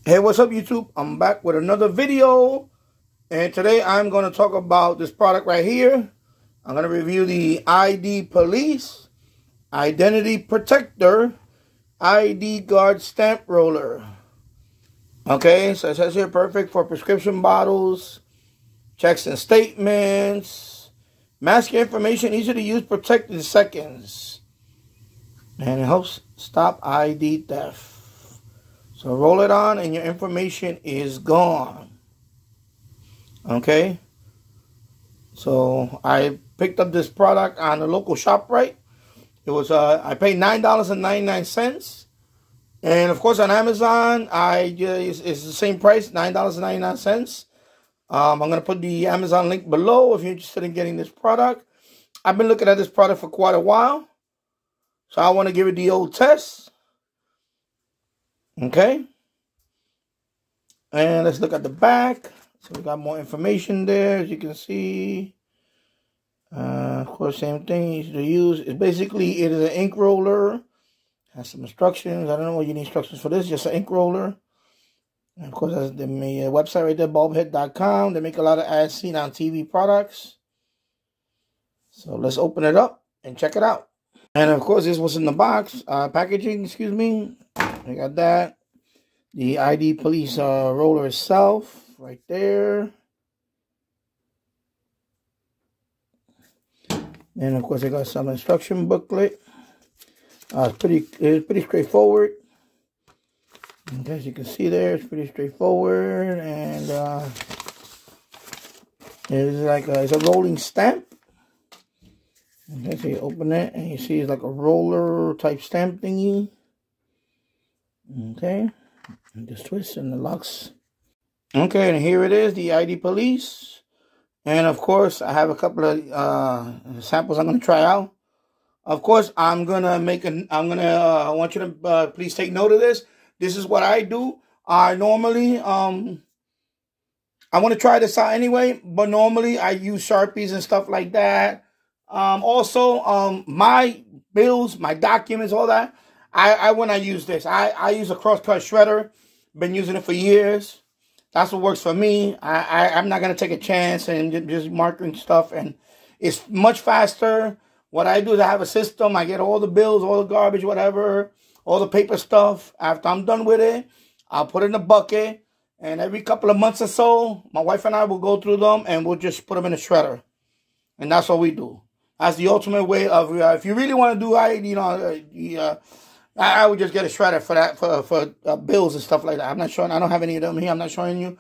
Hey, what's up, YouTube? I'm back with another video, and today I'm going to talk about this product right here. I'm going to review the ID Police Identity Protector ID Guard Stamp Roller. Okay, so it says here perfect for prescription bottles, checks and statements, mask your information, easy to use, protect in seconds, and it helps stop ID theft. So roll it on and your information is gone. Okay. So I picked up this product on the local ShopRite. It was I paid $9.99. And of course on Amazon it's the same price, $9.99. I'm gonna put the Amazon link below if you're interested in getting this product. I've been looking at this product for quite a while. So I want to give it the old test. Okay, and let's look at the back. So we got more information there, as you can see. Of course, same thing, easy to use. It is an ink roller. Has some instructions. I don't know what you need instructions for this. Just an ink roller. And of course, that's the website right there, bulbhead.com. They make a lot of ads seen on TV products. So let's open it up and check it out. And of course, this was in the box, packaging, excuse me. I got that. The ID Police roller itself, right there. And of course, I got some instruction booklet. It's pretty straightforward. And as you can see there, it's pretty straightforward, and it's a rolling stamp. Okay, so you open it and you see it's like a roller type stamp thingy. Okay, and just twist and it locks. Okay, and here it is, the ID Police. And of course, I have a couple of samples I'm going to try out. Of course, I want you to please take note of this. This is what I do. I normally, I want to try this out anyway, but normally I use Sharpies and stuff like that. Also, my bills, my documents, all that. When I use this, I use a crosscut shredder. Been using it for years. That's what works for me. I'm not gonna take a chance and just marking stuff, and it's much faster. What I do is I have a system. I get all the bills, all the garbage, whatever, all the paper stuff. After I'm done with it, I'll put it in a bucket, and every couple of months or so, my wife and I will go through them and we'll just put them in a shredder, and that's what we do. That's the ultimate way of if you really want to do I would just get a shredder for that, for bills and stuff like that. I'm not showing. I don't have any of them here. I'm not showing you.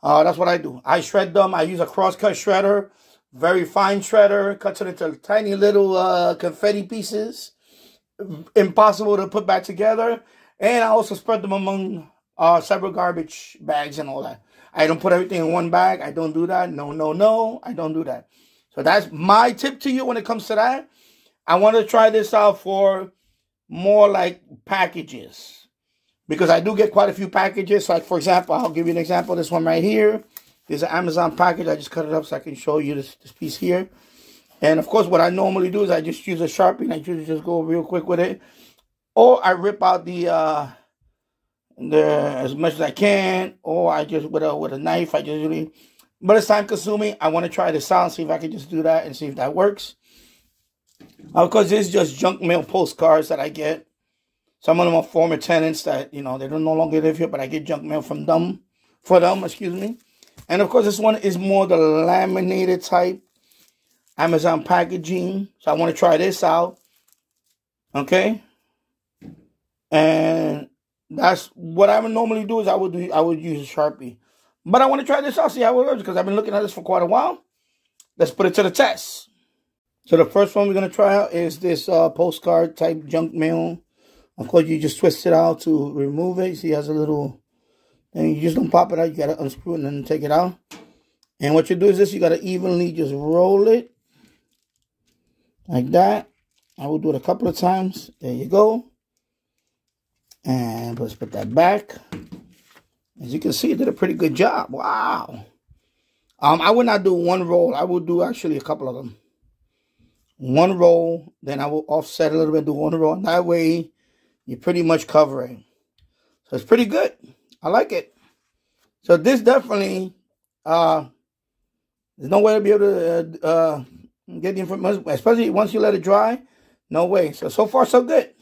That's what I do. I shred them. I use a crosscut shredder, very fine shredder, cuts it into tiny little confetti pieces, impossible to put back together. And I also spread them among several garbage bags and all that. I don't put everything in one bag. I don't do that. No, I don't do that. So that's my tip to you when it comes to that. I want to try this out for more like packages, because I do get quite a few packages. So like, for example, I'll give you an example. This one right here is an Amazon package. I just cut it up so I can show you this piece here. And of course, what I normally do is I just use a Sharpie and I usually just go real quick with it, or I rip out the as much as I can, or I just with a knife. I just really, but it's time consuming. I want to try this out and see if I can just do that and see if that works. Of course, this is just junk mail postcards that I get. Some of them are former tenants that, they don't no longer live here, but I get junk mail from them, excuse me. And of course, this one is more the laminated type Amazon packaging. So I want to try this out. Okay. And that's what I would normally do is I would use a Sharpie. But I want to try this out, see how it works, because I've been looking at this for quite a while. Let's put it to the test. So the first one we're going to try out is this postcard type junk mail. Of course, you just twist it out to remove it. See, it has a little thing. You just don't pop it out. You got to unscrew it and then take it out. And what you do is this. You got to evenly just roll it like that. I will do it a couple of times. There you go. And let's put that back. As you can see, it did a pretty good job. Wow. I would not do one roll. I would do actually a couple of them. One roll, then I will offset a little bit, do one roll. And that way, you're pretty much covering. So it's pretty good. I like it. So this definitely, there's no way to be able to get the information, especially once you let it dry. No way. So far, so good.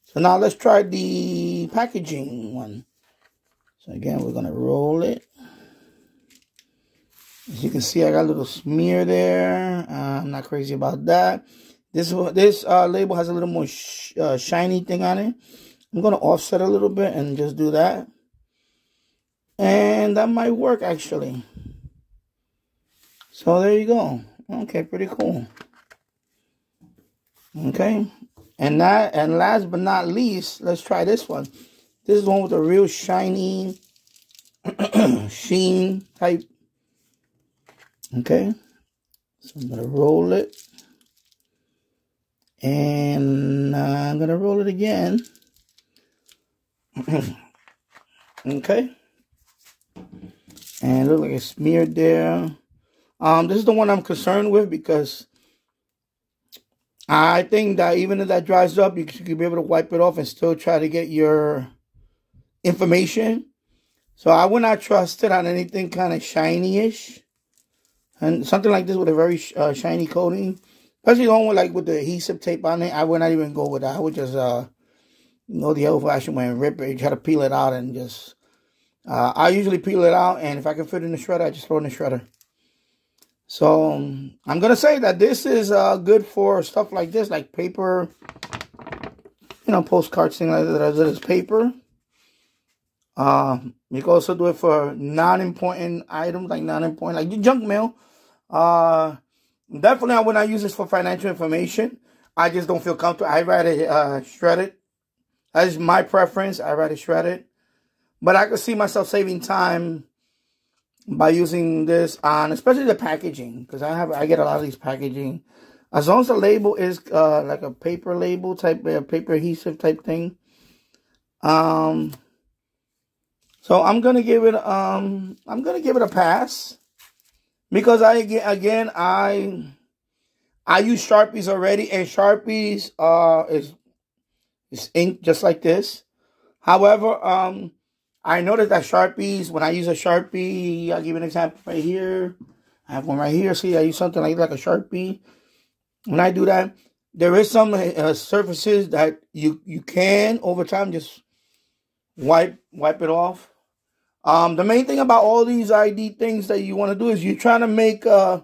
So now let's try the packaging one. So again, we're going to roll it. As you can see, I got a little smear there. I'm not crazy about that. This label has a little more shiny thing on it. I'm going to offset a little bit and just do that. And that might work, actually. So there you go. Okay, pretty cool. Okay. And last but not least, let's try this one. This is one with a real shiny sheen type. Okay. So I'm going to roll it. And I'm going to roll it again. Okay. And it looks like it's smeared there. This is the one I'm concerned with because I think that even if that dries up, you could be able to wipe it off and still try to get your information. So I would not trust it on anything kind of shiny-ish. And something like this with a very shiny coating. Especially the one with the adhesive tape on it. I would not even go with that. I would just, the old-fashioned way and rip it. Try to peel it out and just... I usually peel it out. And if I can fit it in the shredder, I just throw it in the shredder. So I'm going to say that this is good for stuff like this. Like paper. Postcards, things like that. As paper. You can also do it for non-important items. Like your junk mail. Definitely, I would not use this for financial information. I just don't feel comfortable. I'd rather shred it. That's my preference. I'd rather shred it. But I could see myself saving time by using this on, especially the packaging, because I get a lot of these packaging. As long as the label is like a paper label type, paper adhesive type thing. So I'm gonna give it a pass. Because I use Sharpies already, and Sharpies is ink just like this. However, I noticed that Sharpies, when I use a Sharpie, I'll give you an example right here. I have one right here. See, I use something like a Sharpie. When I do that, there is some surfaces that you can over time just wipe it off. The main thing about all these ID things that you want to do is you're trying to make the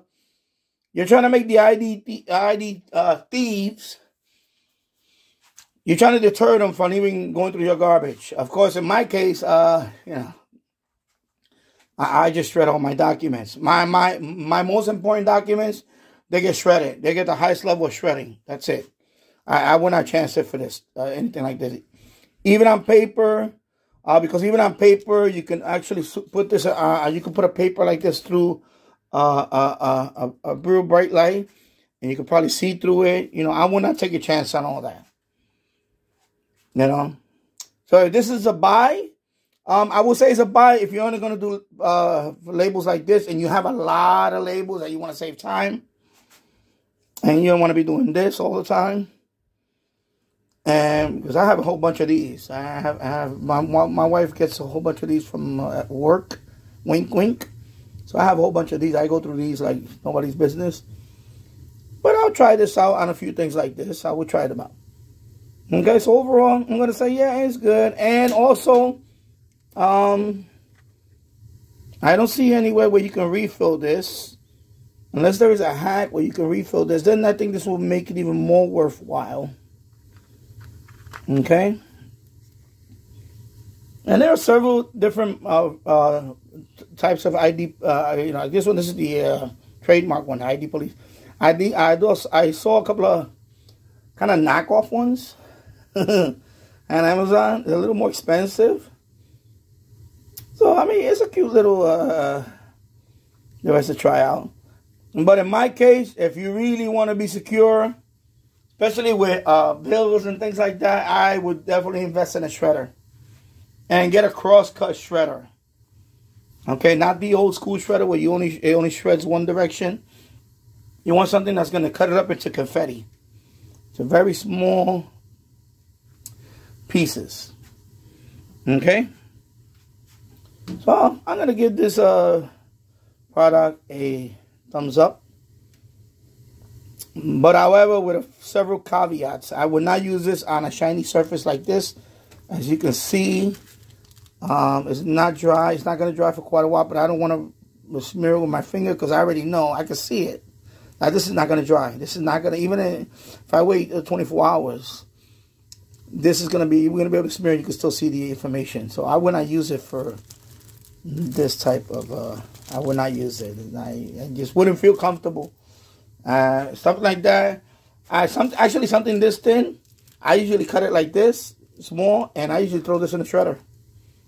ID thieves. You're trying to deter them from even going through your garbage. Of course, in my case, I just shred all my documents. My most important documents, they get shredded. They get the highest level of shredding. That's it. I would not chance it for this anything like this. Even on paper. Because even on paper, you can actually put this. You can put a paper like this through a real bright light, and you can probably see through it. I would not take a chance on all that. So if this is a buy, I would say it's a buy if you're only going to do labels like this, and you have a lot of labels that you want to save time, and you don't want to be doing this all the time. And because I have a whole bunch of these. I have my wife gets a whole bunch of these from at work. Wink, wink. So I have a whole bunch of these. I go through these like nobody's business. But I'll try this out on a few things like this. I will try them out. Okay, so overall, I'm going to say, yeah, it's good. And also, I don't see anywhere where you can refill this. Unless there is a hack where you can refill this. Then I think this will make it even more worthwhile. Okay, and there are several different types of ID. This is the trademark one, ID Police. I saw a couple of kind of knockoff ones on Amazon. They're a little more expensive. So I mean, it's a cute little device to try out. But in my case, if you really want to be secure, especially with bills and things like that, I would definitely invest in a shredder. And get a cross-cut shredder. Okay, not the old school shredder where it only shreds one direction. You want something that's going to cut it up into confetti. It's a very small pieces. Okay? So I'm going to give this product a thumbs up. But however, with several caveats, I would not use this on a shiny surface like this. As you can see, it's not dry. It's not going to dry for quite a while, but I don't want to smear it with my finger because I already know. I can see it. Now, this is not going to dry. This is not going to, even if I wait 24 hours, this is going to be, we're going to be able to smear it. You can still see the information. So I would not use it for this type of, I would not use it. I just wouldn't feel comfortable. Something like that. Actually, something this thin, I usually cut it like this, small, and I usually throw this in the shredder.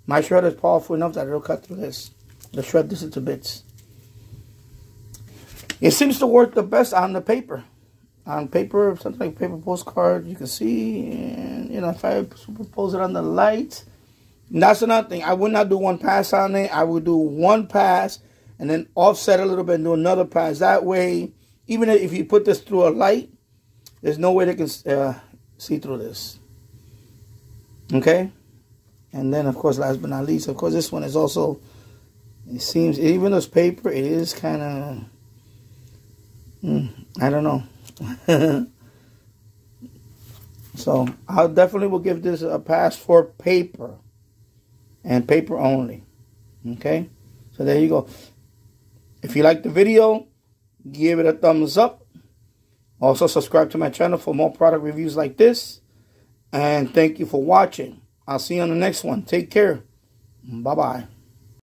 My shredder is powerful enough that it'll cut through this. It'll shred this into bits. It seems to work the best on the paper. On paper, something like paper postcard, you can see, and you know, if I superimpose it on the light, that's another thing. I would not do one pass on it. I would do one pass and then offset a little bit and do another pass. That way, even if you put this through a light, there's no way they can see through this. Okay? And then, of course, last but not least, of course, this one is also, it seems, even though it's paper, it is kind of, I don't know. So, I definitely will give this a pass for paper. And paper only. Okay? So, there you go. If you like the video, give it a thumbs up. Also, subscribe to my channel for more product reviews like this. And thank you for watching. I'll see you on the next one. Take care. Bye-bye.